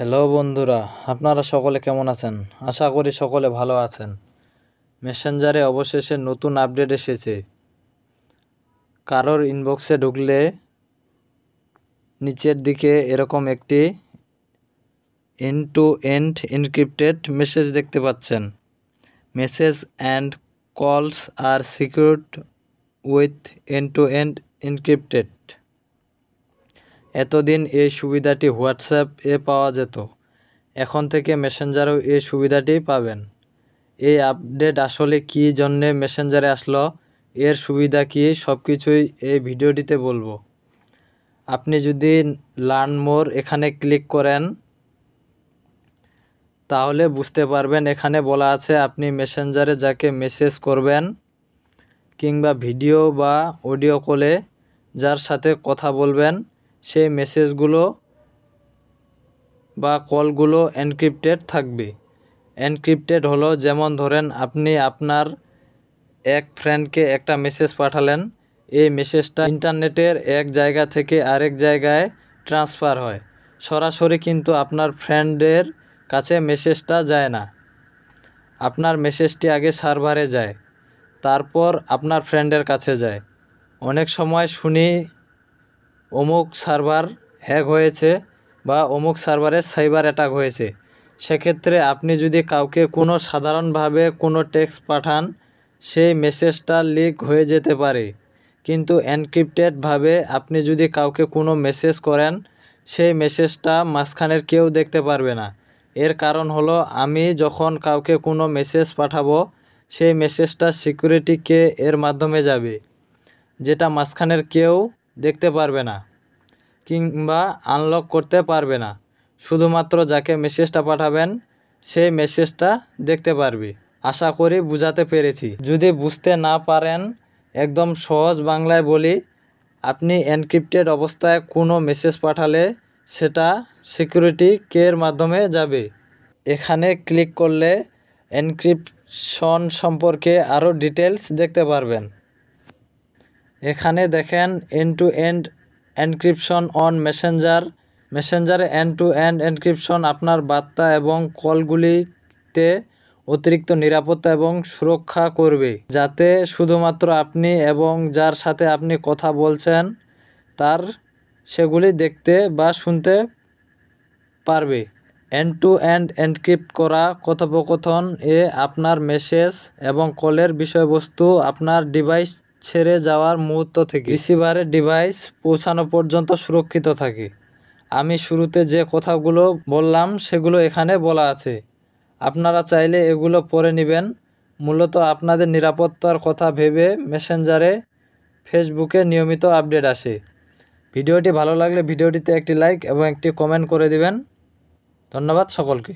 Hello বন্ধুরা, আপনারা সকলে কেমন আছেন? আশা করি সকলে ভালো আছেন। মেসেঞ্জারে অবশেষে নতুন আপডেট এসেছে। কারোর ইনবক্সে ঢুকলে নিচের দিকে এরকম একটি end to end encrypted message দেখতে পাচ্ছেন। মেসেজ অ্যান্ড কলস আর secured with end to end encrypted. এতদিন এই সুবিধাটি হোয়াটসঅ্যাপে পাওয়া যেত, এখন থেকে মেসেঞ্জারেও এই সুবিধাটি পাবেন। এই আপডেট আসলে কী জন্যে মেসেঞ্জারে আসলো, এর সুবিধা কী, সব কিছুই এই ভিডিওটিতে বলবো। আপনি যদি লার্ন মোর এখানে ক্লিক করেন তাহলে বুঝতে পারবেন। এখানে বলা আছে আপনি মেসেঞ্জারে যাকে মেসেজ করবেন কিংবা ভিডিও বা অডিও কলে যার সাথে কথা বলবেন সেই মেসেজগুলো বা কলগুলো এনক্রিপ্টেড থাকবে। এনক্রিপ্টেড হলো, যেমন ধরেন আপনি আপনার এক ফ্রেন্ডকে একটা মেসেজ পাঠালেন, এই মেসেজটা ইন্টারনেটের এক জায়গা থেকে আরেক জায়গায় ট্রান্সফার হয়, সরাসরি কিন্তু আপনার ফ্রেন্ডের কাছে মেসেজটা যায় না। আপনার মেসেজটি আগে সার্ভারে যায়, তারপর আপনার ফ্রেন্ডের কাছে যায়। অনেক সময় শুনি অমুক সার্ভার হ্যাক হয়েছে বা অমুক সার্ভারে সাইবার অ্যাটাক হয়েছে। সেক্ষেত্রে আপনি যদি কাউকে কোনো সাধারণভাবে কোনো টেক্সট পাঠান, সেই মেসেজটা লিক হয়ে যেতে পারে। কিন্তু এনক্রিপ্টেডভাবে আপনি যদি কাউকে কোনো মেসেজ করেন, সেই মেসেজটা মাঝখানের কেউ দেখতে পারবে না। এর কারণ হলো, আমি যখন কাউকে কোনো মেসেজ পাঠাবো সেই মেসেজটা সিকিউরিটি কে এর মাধ্যমে যাবে, যেটা মাঝখানের কেউ দেখতে পারবে না কিংবা আনলক করতে পারবে না। শুধুমাত্র যাকে মেসেজটা পাঠাবেন সেই মেসেজটা দেখতে পারবে। আশা করি বুঝাতে পেরেছি। যদি বুঝতে না পারেন, একদম সহজ বাংলায় বলি, আপনি এনক্রিপ্টেড অবস্থায় কোনো মেসেজ পাঠালে সেটা সিকিউরিটি কের মাধ্যমে যাবে। এখানে ক্লিক করলে এনক্রিপশন সম্পর্কে আরও ডিটেলস দেখতে পারবেন। এখানে দেখেন end to end encryption on মেসেঞ্জারে এন্ড টু এন্ড এনক্রিপশন আপনার বার্তা এবং কলগুলিতে অতিরিক্ত নিরাপত্তা এবং সুরক্ষা করবে, যাতে শুধুমাত্র আপনি এবং যার সাথে আপনি কথা বলছেন তার সেগুলি দেখতে বা শুনতে পারবে। এন্ড টু এন্ড এনক্রিপ্ট করা কথোপকথন আপনার মেসেজ এবং কলের বিষয়বস্তু আপনার ডিভাইস ছেড়ে যাওয়ার মুহূর্ত থেকে রিসিভারের ডিভাইস পৌঁছানো পর্যন্ত সুরক্ষিত থাকে। আমি শুরুতে যে কথাগুলো বললাম সেগুলো এখানে বলা আছে, আপনারা চাইলে এগুলো পড়ে নেবেন। মূলত আপনাদের নিরাপত্তার কথা ভেবে মেসেঞ্জারে, ফেসবুকে নিয়মিত আপডেট আসে। ভিডিওটি ভালো লাগলে ভিডিওটিতে একটি লাইক এবং একটি কমেন্ট করে দিবেন। ধন্যবাদ সকলকে।